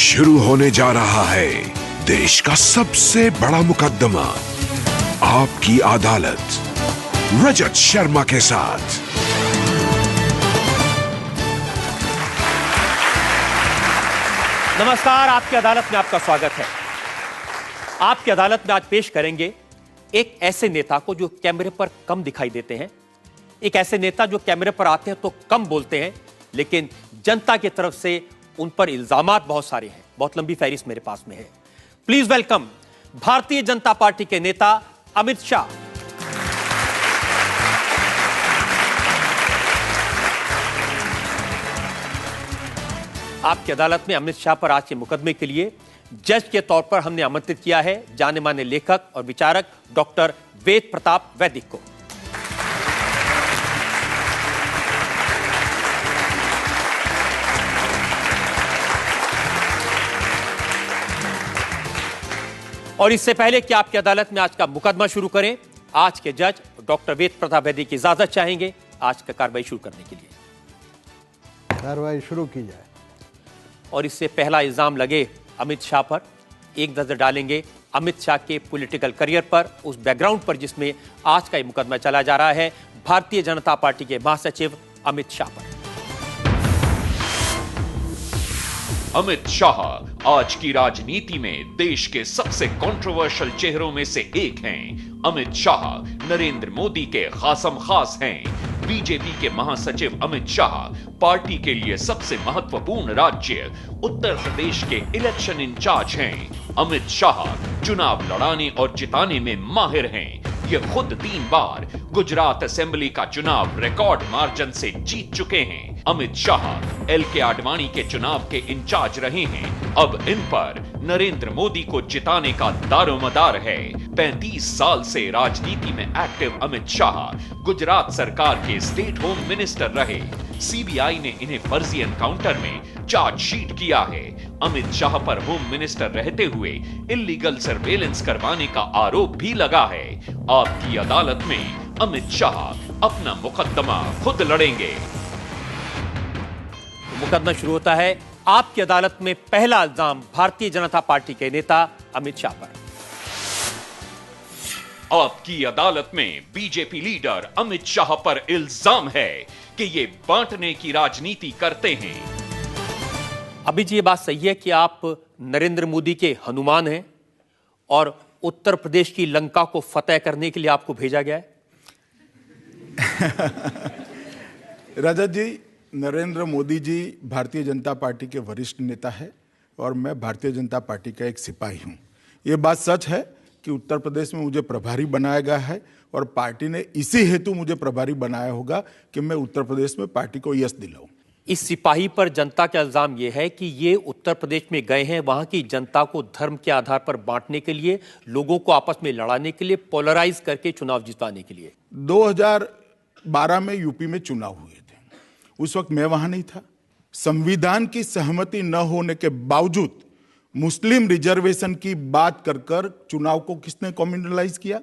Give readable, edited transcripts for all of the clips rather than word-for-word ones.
शुरू होने जा रहा है देश का सबसे बड़ा मुकदमा, आपकी अदालत, रजत शर्मा के साथ। नमस्कार, आपकी अदालत में आपका स्वागत है। आपकी अदालत में आज पेश करेंगे एक ऐसे नेता को जो कैमरे पर कम दिखाई देते हैं, एक ऐसे नेता जो कैमरे पर आते हैं तो कम बोलते हैं, लेकिन जनता की तरफ से उन पर इल्जामात बहुत सारे हैं। बहुत लंबी फहरिस्त मेरे पास में है। Please welcome Bharatiya Janata party के नेता अमित शाह। आपकी अदालत में अमित शाह पर आज के मुकदमे के लिए जज के तौर पर हमने आमंत्रित किया है जाने माने लेखक और विचारक डॉक्टर वेद प्रताप वैदिक को। और इससे पहले कि आपकी अदालत में आज का मुकदमा शुरू करें, आज के जज डॉक्टर वेद प्रताप वैदिक की इजाजत चाहेंगे आज का कार्रवाई शुरू करने के लिए। कार्रवाई शुरू की जाए। और इससे पहला इल्जाम लगे अमित शाह पर, एक नजर डालेंगे अमित शाह के पॉलिटिकल करियर पर, उस बैकग्राउंड पर जिसमें आज का ये मुकदमा चला जा रहा है, भारतीय जनता पार्टी के महासचिव अमित शाह पर। अमित शाह आज की राजनीति में देश के सबसे कंट्रोवर्शियल चेहरों में से एक हैं। अमित शाह नरेंद्र मोदी के खासम खास हैं। बीजेपी के महासचिव अमित शाह पार्टी के लिए सबसे महत्वपूर्ण राज्य उत्तर प्रदेश के इलेक्शन इंचार्ज हैं। अमित शाह चुनाव लड़ाने और जिताने में माहिर हैं। ये खुद 3 बार गुजरात असेंबली का चुनाव रिकॉर्ड मार्जिन से जीत चुके हैं। अमित शाह एल.के. आडवाणी के चुनाव के इंचार्ज रहे हैं। अब इन पर नरेंद्र मोदी को जिताने का दारोमदार है। 35 साल से राजनीति में एक्टिव अमित शाह गुजरात सरकार के स्टेट होम मिनिस्टर रहे। सीबीआई ने इन्हें फर्जी एनकाउंटर में चार्जशीट किया है। अमित शाह पर होम मिनिस्टर रहते हुए इल्लीगल सर्वेलेंस करवाने का आरोप भी लगा है। आपकी अदालत में अमित शाह अपना मुकदमा खुद लड़ेंगे। मुकदमा शुरू होता है। आपकी अदालत में पहला इल्जाम भारतीय जनता पार्टी के नेता अमित शाह पर। आपकी अदालत में बीजेपी लीडर अमित शाह पर इल्जाम है कि ये बांटने की राजनीति करते हैं। अभी जी ये बात सही है कि आप नरेंद्र मोदी के हनुमान हैं और उत्तर प्रदेश की लंका को फतेह करने के लिए आपको भेजा गया है? रजत जी, नरेंद्र मोदी जी भारतीय जनता पार्टी के वरिष्ठ नेता है और मैं भारतीय जनता पार्टी का एक सिपाही हूं। ये बात सच है कि उत्तर प्रदेश में मुझे प्रभारी बनाया गया है और पार्टी ने इसी हेतु मुझे प्रभारी बनाया होगा कि मैं उत्तर प्रदेश में पार्टी को यश दिलाऊं। इस सिपाही पर जनता का इल्जाम यह है कि ये उत्तर प्रदेश में गए हैं वहां की जनता को धर्म के आधार पर बांटने के लिए, लोगों को आपस में लड़ाने के लिए, पोलराइज करके चुनाव जितवाने के लिए। 2012 में यूपी में चुनाव हुए थे। उस वक्त मैं वहां नहीं था। संविधान की सहमति न होने के बावजूद मुस्लिम रिजर्वेशन की बात कर कर चुनाव को किसने कम्युनलाइज किया?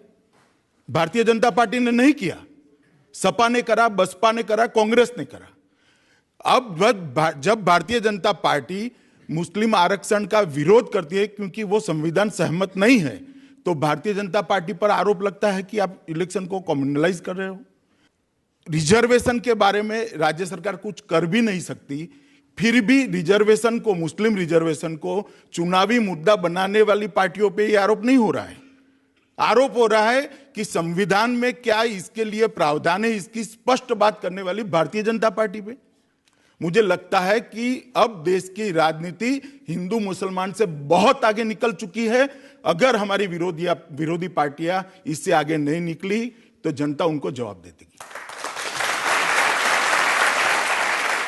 भारतीय जनता पार्टी ने नहीं किया। सपा ने करा, बसपा ने करा, कांग्रेस ने करा। अब जब भारतीय जनता पार्टी मुस्लिम आरक्षण का विरोध करती है क्योंकि वो संविधान सहमत नहीं है, तो भारतीय जनता पार्टी पर आरोप लगता है कि आप इलेक्शन को कम्युनलाइज कर रहे हो। रिजर्वेशन के बारे में राज्य सरकार कुछ कर भी नहीं सकती, फिर भी रिजर्वेशन को, मुस्लिम रिजर्वेशन को चुनावी मुद्दा बनाने वाली पार्टियों पे ये आरोप नहीं हो रहा है। आरोप हो रहा है कि संविधान में क्या इसके लिए प्रावधान है, इसकी स्पष्ट बात करने वाली भारतीय जनता पार्टी पे। मुझे लगता है कि अब देश की राजनीति हिंदू मुसलमान से बहुत आगे निकल चुकी है। अगर हमारी विरोधी पार्टियां इससे आगे नहीं निकली तो जनता उनको जवाब दे देगी।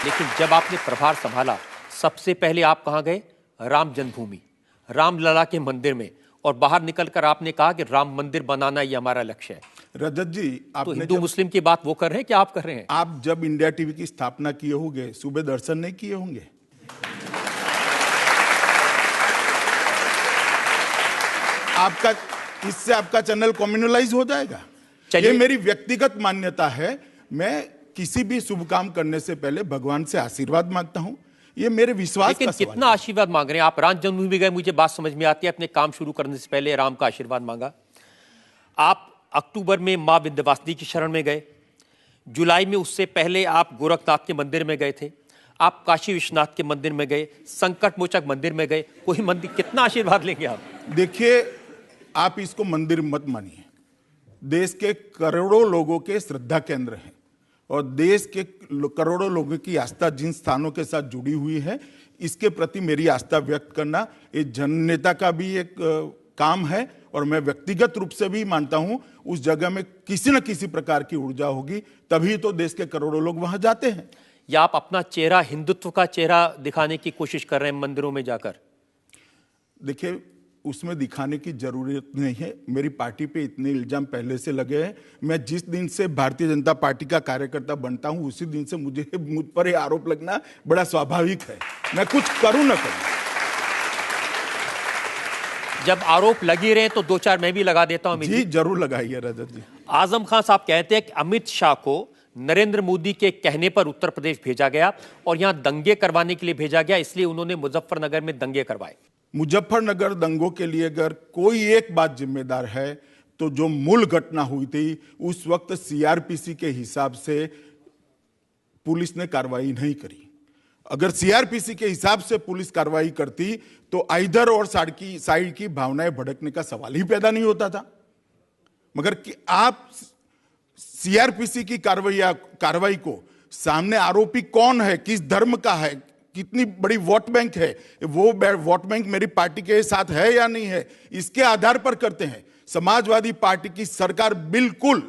लेकिन जब आपने प्रभार संभाला, सबसे पहले आप कहां गए? राम जन्मभूमि, रामलला के मंदिर में, और बाहर निकलकर आपने कहा कि राम मंदिर बनाना ये हमारा लक्ष्य है। रजत जी, तो हिंदू मुस्लिम की बात वो कर रहे हैं कि आप कर रहे हैं? आप जब इंडिया टीवी की स्थापना किए होंगे, सुबह दर्शन नहीं किए होंगे? इससे आपका चैनल कम्युनलाइज हो जाएगा। ये मेरी व्यक्तिगत मान्यता है। मैं किसी भी शुभ काम करने से पहले भगवान से आशीर्वाद मांगता हूं ये मेरे विश्वास लेकिन का सवाल कितना आशीर्वाद मांग रहे हैं आप? राम जन्मभूमि भी गए, मुझे बात समझ में आती है, अपने काम शुरू करने से पहले राम का आशीर्वाद मांगा। आप अक्टूबर में मां विंध्यवासिनी की शरण में गए, जुलाई में उससे पहले आप गोरखनाथ के मंदिर में गए थे, आप काशी विश्वनाथ के मंदिर में गए, संकट मोचक मंदिर में गए। कोई मंदिर, कितना आशीर्वाद लेंगे आप? देखिए, आप इसको मंदिर मत मानिए, देश के करोड़ों लोगों के श्रद्धा केंद्र हैं और देश के करोड़ों लोगों की आस्था जिन स्थानों के साथ जुड़ी हुई है, इसके प्रति मेरी आस्था व्यक्त करना ये जननेता का भी एक काम है और मैं व्यक्तिगत रूप से भी मानता हूं उस जगह में किसी न किसी प्रकार की ऊर्जा होगी, तभी तो देश के करोड़ों लोग वहां जाते हैं। या आप अपना चेहरा, हिंदुत्व का चेहरा दिखाने की कोशिश कर रहे हैं मंदिरों में जाकर? देखिए, उसमें दिखाने की जरूरत नहीं है। मेरी पार्टी पे इतने इल्जाम पहले से लगे हैं। मैं जिस दिन से भारतीय जनता पार्टी का कार्यकर्ता बनता हूं उसी दिन से मुझ पर ये आरोप लगना बड़ा स्वाभाविक है, मैं कुछ करूं न करूं। जब आरोप लगी रहे तो दो चार मैं भी लगा देता हूं। जी जरूर लगाइए रजत जी। आजम खान साहब कहते हैं कि अमित शाह को नरेंद्र मोदी के कहने पर उत्तर प्रदेश भेजा गया और यहां दंगे करवाने के लिए भेजा गया, इसलिए उन्होंने मुजफ्फरनगर में दंगे करवाए। मुजफ्फरनगर दंगों के लिए अगर कोई एक बात जिम्मेदार है तो जो मूल घटना हुई थी उस वक्त सीआरपीसी के हिसाब से पुलिस ने कार्रवाई नहीं करी। अगर सीआरपीसी के हिसाब से पुलिस कार्रवाई करती तो इधर और साइड की भावनाएं भड़कने का सवाल ही पैदा नहीं होता था। मगर कि आप सीआरपीसी की कार्रवाई को, सामने आरोपी कौन है, किस धर्म का है, कितनी बड़ी वोट बैंक है, वो वोट बैंक मेरी पार्टी के साथ है या नहीं है, इसके आधार पर करते हैं। समाजवादी पार्टी की सरकार बिल्कुल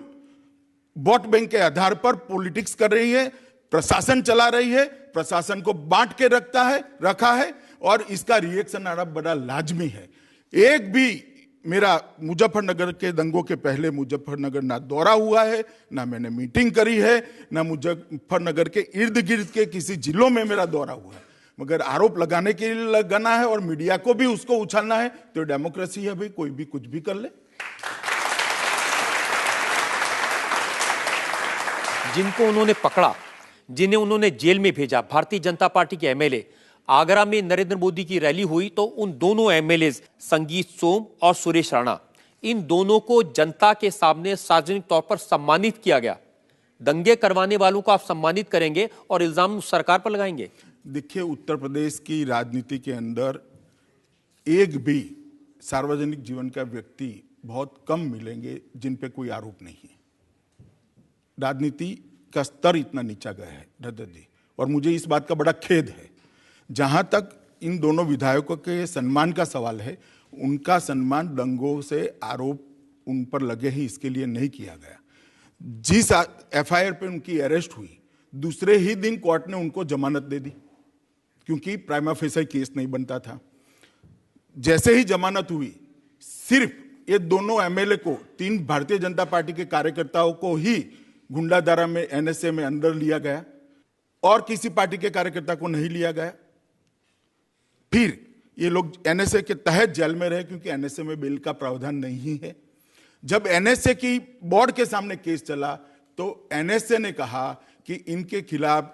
वोट बैंक के आधार पर पॉलिटिक्स कर रही है, प्रशासन चला रही है, प्रशासन को बांट के रखा है और इसका रिएक्शन आना बड़ा लाजमी है। एक भी मेरा मुजफ्फरनगर के दंगों के पहले मुजफ्फरनगर ना दौरा हुआ है, ना मैंने मीटिंग करी है, ना मुजफ्फरनगर के इर्द गिर्द के किसी जिलों में मेरा दौरा हुआ है। मगर आरोप लगाने के लिए लगाना है और मीडिया को भी उसको उछालना है तो डेमोक्रेसी है भाई, कोई भी कुछ भी कर ले। जिनको उन्होंने पकड़ा, जिन्हें उन्होंने जेल में भेजा, भारतीय जनता पार्टी के एमएलए, आगरा में नरेंद्र मोदी की रैली हुई तो उन दोनों एमएलए संगीत सोम और सुरेश राणा, इन दोनों को जनता के सामने सार्वजनिक तौर पर सम्मानित किया गया। दंगे करवाने वालों को आप सम्मानित करेंगे और इल्जाम सरकार पर लगाएंगे? देखिए, उत्तर प्रदेश की राजनीति के अंदर एक भी सार्वजनिक जीवन का व्यक्ति बहुत कम मिलेंगे जिन पे कोई आरोप नहीं है। राजनीति का स्तर इतना नीचा गया है रजत जी, और मुझे इस बात का बड़ा खेद है। जहां तक इन दोनों विधायकों के सम्मान का सवाल है, उनका सम्मान दंगों से आरोप उन पर लगे ही इसके लिए नहीं किया गया। जिस एफआईआर पे उनकी अरेस्ट हुई, दूसरे ही दिन कोर्ट ने उनको जमानत दे दी क्योंकि प्राइमा फेसी केस नहीं बनता था। जैसे ही जमानत हुई, सिर्फ ये दोनों एमएलए को, 3 भारतीय जनता पार्टी के कार्यकर्ताओं को ही गुंडाधारा में, एनएसए में अंदर लिया गया और किसी पार्टी के कार्यकर्ता को नहीं लिया गया। फिर ये लोग एनएसए के तहत जेल में रहे क्योंकि एनएसए में बेल का प्रावधान नहीं है। जब एनएसए की बोर्ड के सामने केस चला तो एनएसए ने कहा कि इनके खिलाफ,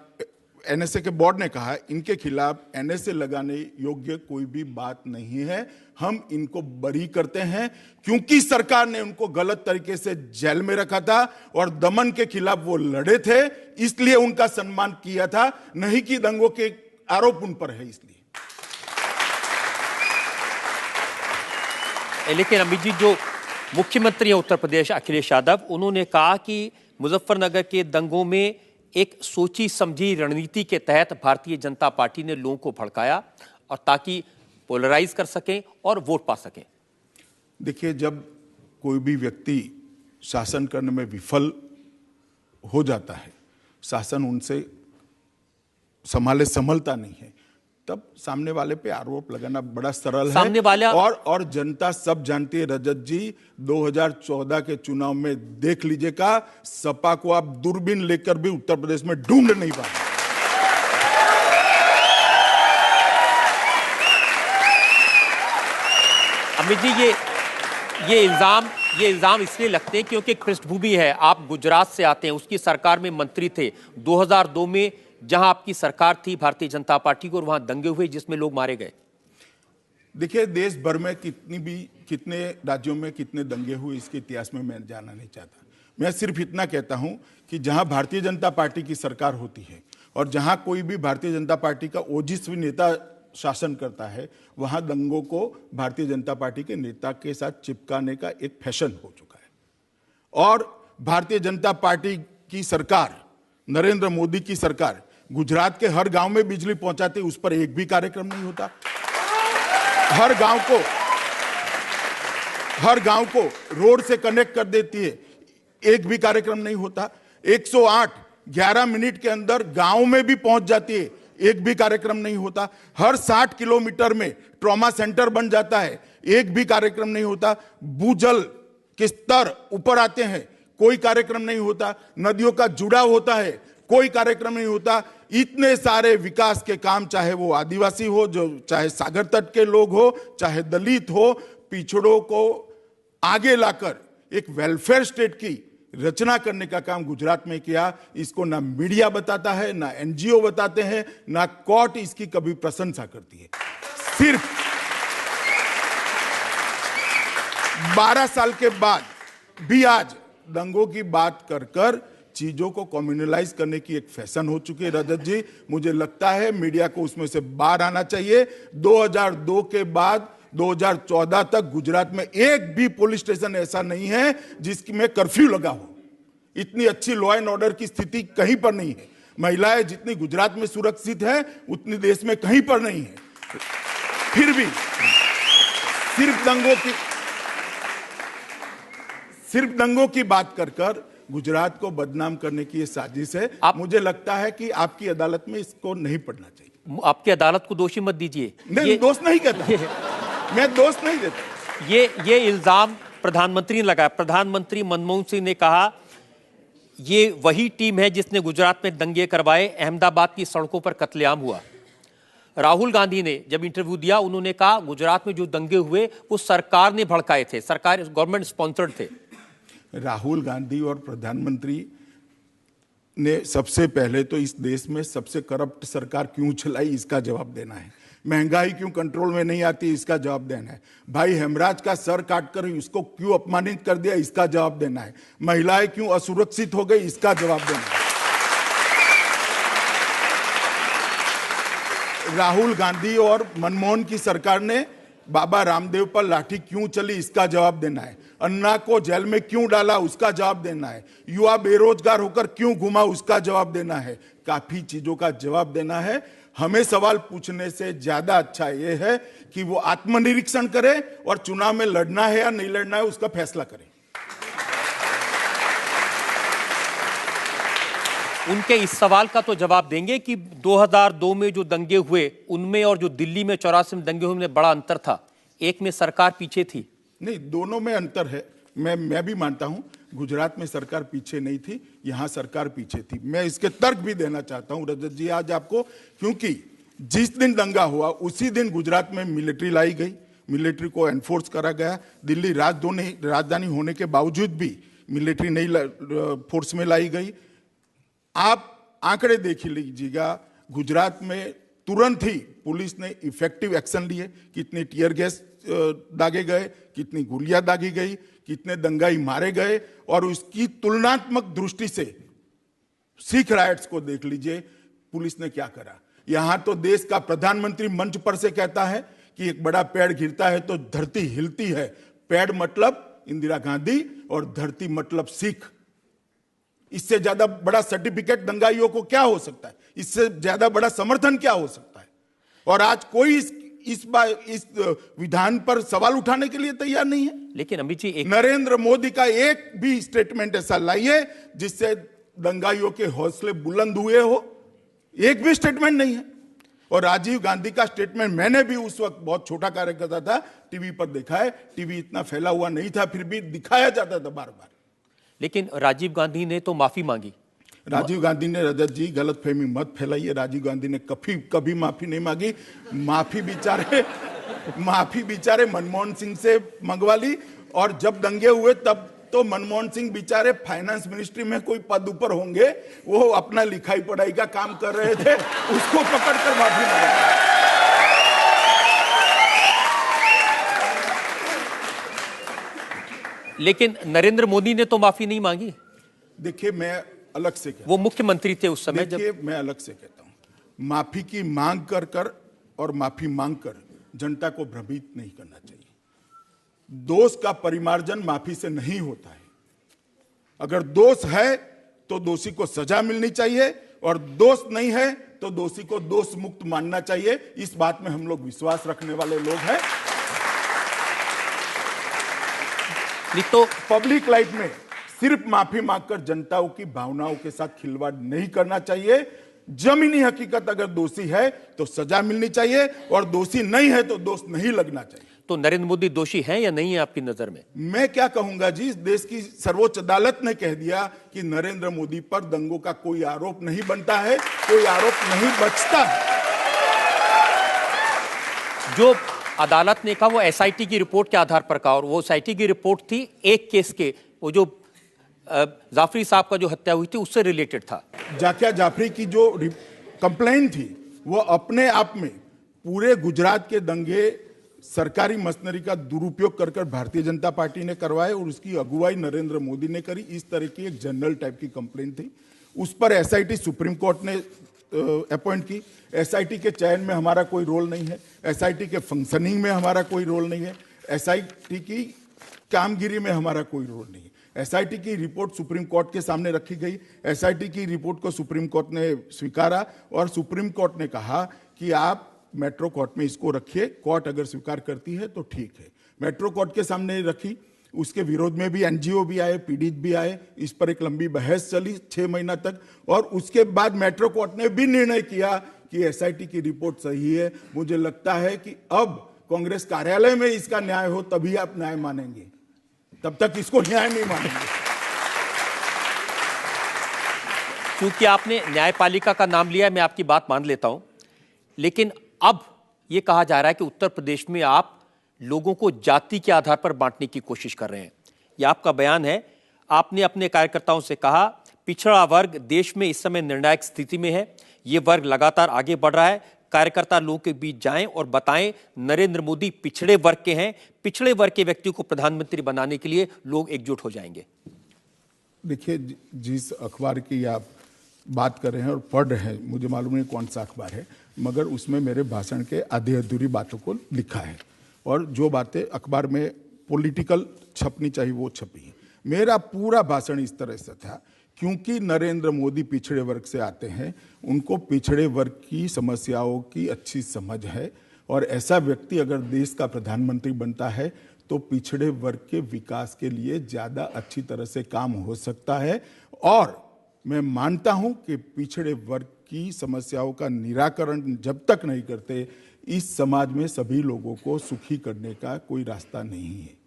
एनएसए के बोर्ड ने कहा इनके खिलाफ एनएसए लगाने योग्य कोई भी बात नहीं है, हम इनको बरी करते हैं क्योंकि सरकार ने उनको गलत तरीके से जेल में रखा था और दमन के खिलाफ वो लड़े थे, इसलिए उनका सम्मान किया था, नहीं कि दंगों के आरोप उन पर है इसलिए। लेकिन अमित जी, जो मुख्यमंत्री है उत्तर प्रदेश अखिलेश यादव, उन्होंने कहा कि मुजफ्फरनगर के दंगों में एक सोची समझी रणनीति के तहत भारतीय जनता पार्टी ने लोगों को भड़काया और ताकि पोलराइज कर सकें और वोट पा सकें। देखिए, जब कोई भी व्यक्ति शासन करने में विफल हो जाता है, शासन उनसे संभलता नहीं है, तब सामने वाले पे आरोप लगाना बड़ा सरल है। सामने वाला और जनता सब जानती है रजत जी, 2014 के चुनाव में देख लीजिएगा, सपा को आप दूरबीन लेकर भी उत्तर प्रदेश में ढूंढ नहीं पाएंगे। अमित जी, ये इल्जाम इसलिए लगते हैं क्योंकि पृष्ठभूमि है, आप गुजरात से आते हैं, उसकी सरकार में मंत्री थे, 2002 में जहां आपकी सरकार थी भारतीय जनता पार्टी की और वहां दंगे हुए जिसमें लोग मारे गए? देखिए, देश भर में कितने राज्यों में कितने दंगे हुए इसके इतिहास में मैं जानना नहीं चाहता। मैं सिर्फ इतना कहता हूं कि जहां भारतीय जनता पार्टी की सरकार होती है और जहां कोई भी भारतीय जनता पार्टी का ओजस्वी नेता शासन करता है, वहां दंगों को भारतीय जनता पार्टी के नेता के साथ चिपकाने का एक फैशन हो चुका है। और भारतीय जनता पार्टी की सरकार, नरेंद्र मोदी की सरकार गुजरात के हर गांव में बिजली पहुंचाती, उस पर एक भी कार्यक्रम नहीं होता। हर गांव को रोड से कनेक्ट कर देती है, एक भी कार्यक्रम नहीं होता। 108 11 मिनट के अंदर गांव में भी पहुंच जाती है, एक भी कार्यक्रम नहीं होता। हर 60 किलोमीटर में ट्रॉमा सेंटर बन जाता है, एक भी कार्यक्रम नहीं होता। भूजल के स्तर ऊपर आते हैं, कोई कार्यक्रम नहीं होता। नदियों का जुड़ाव होता है, कोई कार्यक्रम नहीं होता। इतने सारे विकास के काम, चाहे वो आदिवासी हो, चाहे सागर तट के लोग हो, चाहे दलित हो, पिछड़ों को आगे लाकर एक वेलफेयर स्टेट की रचना करने का काम गुजरात में किया। इसको ना मीडिया बताता है, ना एनजीओ बताते हैं, ना कोर्ट इसकी कभी प्रशंसा करती है। सिर्फ 12 साल के बाद भी आज दंगों की बात कर चीजों को कम्युनलाइज करने की एक फैशन हो चुकी है। रजत जी, मुझे लगता है मीडिया को उसमें से बाहर आना चाहिए। 2002 के बाद 2014 तक गुजरात में एक भी पुलिस स्टेशन ऐसा नहीं है जिसमें कर्फ्यू लगा हो। इतनी अच्छी लॉ एंड ऑर्डर की स्थिति कहीं पर नहीं है। महिलाएं जितनी गुजरात में सुरक्षित है उतनी देश में कहीं पर नहीं है। फिर भी सिर्फ दंगों की बात कर गुजरात को बदनाम करने की ये साजिश है। मुझे लगता है कि आपकी अदालत में इसको नहीं पढ़ना चाहिए। आपकी अदालत को दोषी मत दीजिए। नहीं, दोष नहीं कहता, मैं दोष नहीं देता। ये इल्जाम प्रधानमंत्री ने लगाया। प्रधानमंत्री मनमोहन सिंह ने कहा ये वही टीम है जिसने गुजरात में दंगे करवाए, अहमदाबाद की सड़कों पर कत्लेआम हुआ। राहुल गांधी ने जब इंटरव्यू दिया, उन्होंने कहा गुजरात में जो दंगे हुए वो सरकार ने भड़काए थे, सरकार, गवर्नमेंट स्पॉन्सर्ड थे। राहुल गांधी और प्रधानमंत्री ने सबसे पहले तो इस देश में सबसे करप्ट सरकार क्यों चलाई इसका जवाब देना है। महंगाई क्यों कंट्रोल में नहीं आती इसका जवाब देना है। भाई हेमराज का सर काटकर उसको क्यों अपमानित कर दिया इसका जवाब देना है। महिलाएं क्यों असुरक्षित हो गई इसका जवाब देना है। राहुल गांधी और मनमोहन की सरकार ने बाबा रामदेव पर लाठी क्यों चली इसका जवाब देना है। अन्ना को जेल में क्यों डाला उसका जवाब देना है। युवा बेरोजगार होकर क्यों घुमा उसका जवाब देना है। काफी चीजों का जवाब देना है। हमें सवाल पूछने से ज्यादा अच्छा यह है कि वो आत्मनिरीक्षण करे और चुनाव में लड़ना है या नहीं लड़ना है उसका फैसला करे। उनके इस सवाल का तो जवाब देंगे कि 2002 में जो दंगे हुए उनमें और जो दिल्ली में 84 में दंगे हुए में बड़ा अंतर था। एक में सरकार पीछे थी। नहीं, दोनों में अंतर है। मैं भी मानता हूं गुजरात में सरकार पीछे नहीं थी, यहां सरकार पीछे थी। मैं इसके तर्क भी देना चाहता हूं रजत जी आज आपको, क्योंकि जिस दिन दंगा हुआ उसी दिन गुजरात में मिलिट्री लाई गई, मिलिट्री को एनफोर्स करा गया। दिल्ली राजधानी होने के बावजूद भी मिलिट्री नहीं फोर्स में लाई गई। आप आंकड़े देख लीजिएगा, गुजरात में तुरंत ही पुलिस ने इफेक्टिव एक्शन लिए। कितनी टीयर गैस दागे गए, कितनी गोलियां दागी गई, कितने दंगाई मारे गए। और उसकी तुलनात्मक दृष्टि से सिख राइट्स को देख लीजिए, पुलिस ने क्या करा। यहां तो देश का प्रधानमंत्री मंच पर से कहता है कि एक बड़ा पेड़ गिरता है तो धरती हिलती है। पेड़ मतलब इंदिरा गांधी और धरती मतलब सिख। इससे ज्यादा बड़ा सर्टिफिकेट दंगाइयों को क्या हो सकता है, इससे ज्यादा बड़ा समर्थन क्या हो सकता है। और आज कोई इस विधान पर सवाल उठाने के लिए तैयार नहीं है। लेकिन अमित जी, नरेंद्र मोदी का एक भी स्टेटमेंट ऐसा लाइए जिससे दंगाइयों के हौसले बुलंद हुए हो, एक भी स्टेटमेंट नहीं है। और राजीव गांधी का स्टेटमेंट मैंने भी उस वक्त बहुत छोटा कार्यकर्ता था, टीवी पर देखा है। टीवी इतना फैला हुआ नहीं था, फिर भी दिखाया जाता था बार बार। लेकिन राजीव गांधी ने तो माफी मांगी। राजीव गांधी ने, रजत जी गलतफहमी मत फैलाइए, राजीव गांधी ने कभी माफी नहीं मांगी। माफी बेचारे मनमोहन सिंह से मंगवा ली। और जब दंगे हुए तब तो मनमोहन सिंह बेचारे फाइनेंस मिनिस्ट्री में कोई पद ऊपर होंगे, वो अपना लिखाई पढ़ाई का काम कर रहे थे, उसको पकड़कर माफी मांगी। लेकिन नरेंद्र मोदी ने तो माफी नहीं मांगी। देखिए, मैं अलग से कहता हूं, वो मुख्यमंत्री थे उस समय। देखिए, मैं अलग से कहता हूं, माफी की मांग कर और माफी मांगकर जनता को भ्रमित नहीं करना चाहिए। दोष का परिमार्जन माफी से नहीं होता है। अगर दोष है तो दोषी को सजा मिलनी चाहिए, और दोष नहीं है तो दोषी को दोष मुक्त मानना चाहिए। इस बात में हम लोग विश्वास रखने वाले लोग हैं। नहीं तो पब्लिक लाइफ में सिर्फ माफी मांगकर जनताओं की भावनाओं के साथ खिलवाड़ नहीं करना चाहिए। जमीनी हकीकत अगर दोषी है तो सजा मिलनी चाहिए, और दोषी नहीं है तो दोष नहीं लगना चाहिए। तो नरेंद्र मोदी दोषी हैं या नहीं है आपकी नजर में? मैं क्या कहूंगा जी, इस देश की सर्वोच्च अदालत ने कह दिया कि नरेंद्र मोदी पर दंगों का कोई आरोप नहीं बनता है, कोई आरोप नहीं बचता है। जो अदालत ने कहा वो एसआईटी की रिपोर्ट के आधार पर कहा, और वो एसआईटी की रिपोर्ट थी एक केस के, वो जो जाफरी साहब का जो हत्या हुई थी उससे रिलेटेड था। जाकिया जाफरी की जो कंप्लेंट थी वो अपने आप में पूरे गुजरात के दंगे सरकारी मशीनरी का दुरुपयोग कर भारतीय जनता पार्टी ने करवाए, और उसकी अगुवाई नरेंद्र मोदी ने करी। इस तरह की एक जनरल टाइप की कंप्लेंट थी। उस पर एसआईटी सुप्रीम कोर्ट ने अपॉइंट की। एसआईटी के चयन में हमारा कोई रोल नहीं है, एसआईटी के फंक्शनिंग में हमारा कोई रोल नहीं है, एसआईटी की कामगिरी में हमारा कोई रोल नहीं है। एसआईटी की रिपोर्ट सुप्रीम कोर्ट के सामने रखी गई। एसआईटी की रिपोर्ट को सुप्रीम कोर्ट ने स्वीकारा, और सुप्रीम कोर्ट ने कहा कि आप मेट्रो कोर्ट में इसको रखिए, कोर्ट अगर स्वीकार करती है तो ठीक है। मेट्रो कोर्ट के सामने रखी। उसके विरोध में भी एनजीओ भी आए, पीड़ित भी आए। इस पर एक लंबी बहस चली 6 महीना तक, और उसके बाद मेट्रो कोर्ट ने भी निर्णय किया कि एसआईटी की रिपोर्ट सही है। मुझे लगता है कि अब कांग्रेस कार्यालय में इसका न्याय हो तभी आप न्याय मानेंगे, तब तक इसको न्याय नहीं मानेंगे। क्योंकि आपने न्यायपालिका का नाम लिया, मैं आपकी बात मान लेता हूं, लेकिन अब यह कहा जा रहा है कि उत्तर प्रदेश में आप लोगों को जाति के आधार पर बांटने की कोशिश कर रहे हैं। यह आपका बयान है। आपने अपने कार्यकर्ताओं से कहा पिछड़ा वर्ग देश में इस समय निर्णायक स्थिति में है, यह वर्ग लगातार आगे बढ़ रहा है। कार्यकर्ता लोगों के बीच जाएं और बताएं नरेंद्र मोदी पिछड़े वर्ग के हैं, पिछड़े वर्ग के व्यक्ति को प्रधानमंत्री बनाने के लिए लोग एकजुट हो जाएंगे। देखिए, जिस अखबार की आप बात कर रहे हैं और पढ़ रहे हैं, मुझे मालूम नहीं कौन सा अखबार है, मगर उसमें मेरे भाषण के आधी अधूरी बातों को लिखा है, और जो बातें अखबार में पॉलिटिकल छपनी चाहिए वो छपी है। मेरा पूरा भाषण इस तरह से था, क्योंकि नरेंद्र मोदी पिछड़े वर्ग से आते हैं, उनको पिछड़े वर्ग की समस्याओं की अच्छी समझ है, और ऐसा व्यक्ति अगर देश का प्रधानमंत्री बनता है तो पिछड़े वर्ग के विकास के लिए ज़्यादा अच्छी तरह से काम हो सकता है। और मैं मानता हूं कि पिछड़े वर्ग की समस्याओं का निराकरण जब तक नहीं करते, इस समाज में सभी लोगों को सुखी करने का कोई रास्ता नहीं है।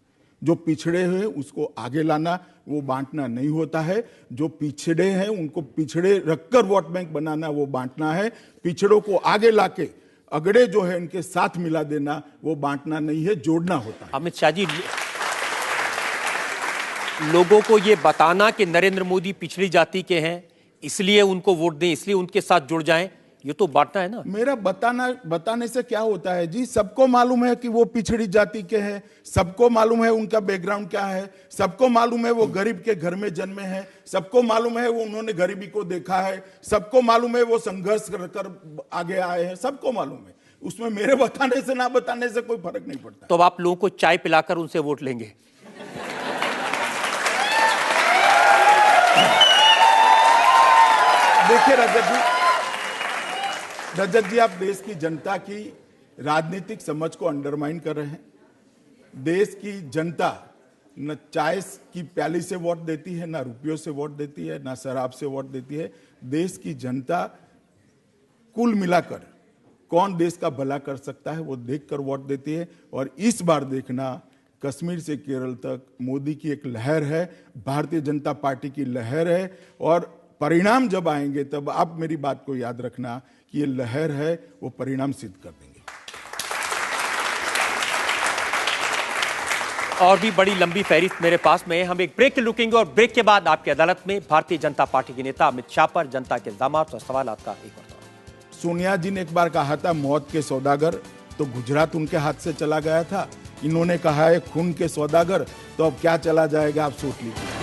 जो पिछड़े हैं उसको आगे लाना, वो बांटना नहीं होता है। जो पिछड़े हैं उनको पिछड़े रखकर वोट बैंक बनाना, वो बांटना है। पिछड़ों को आगे लाके अगड़े जो है इनके साथ मिला देना, वो बांटना नहीं है, जोड़ना होता है। अमित शाह जी, लोगों को ये बताना कि नरेंद्र मोदी पिछड़ी जाति के हैं इसलिए उनको वोट दें, इसलिए उनके साथ जुड़ जाएं, ये तो बांटना है ना। मेरा बताने से क्या होता है जी? सबको मालूम है कि वो पिछड़ी जाति के हैं, सबको मालूम है उनका बैकग्राउंड क्या है, सबको मालूम है वो गरीब के घर में जन्मे हैं, सबको मालूम है वो उन्होंने गरीबी को देखा है, सबको मालूम है वो संघर्ष कर आगे आए हैं, सबको मालूम है। उसमें मेरे बताने से ना बताने से कोई फर्क नहीं पड़ता। तो अब आप लोगों को चाय पिलाकर उनसे वोट लेंगे? देखिए रजत जी, आप देश की जनता की राजनीतिक समझ को अंडरमाइन कर रहे हैं। देश की जनता न चाय की प्याली से वोट देती है, ना रुपयों से वोट देती है, ना शराब से वोट देती है। देश की जनता कुल मिलाकर कौन देश का भला कर सकता है वो देखकर वोट देती है। और इस बार देखना, कश्मीर से केरल तक मोदी की एक लहर है, भारतीय जनता पार्टी की लहर है, और परिणाम जब आएंगे तब आप मेरी बात को याद रखना कि ये लहर है, वो परिणाम सिद्ध कर देंगे। और भी बड़ी लंबी फहरिस्त मेरे पास में है। हम एक ब्रेक रुकेंगे और ब्रेक के बाद आपकी अदालत में भारतीय जनता पार्टी के नेता अमित शाह पर जनता के इल्जामात और सवालात का एक और। सोनिया जी ने एक बार कहा था मौत के सौदागर, तो गुजरात उनके हाथ से चला गया था। इन्होंने कहा है खून के सौदागर, तो अब क्या चला जाएगा आप सोच लीजिए।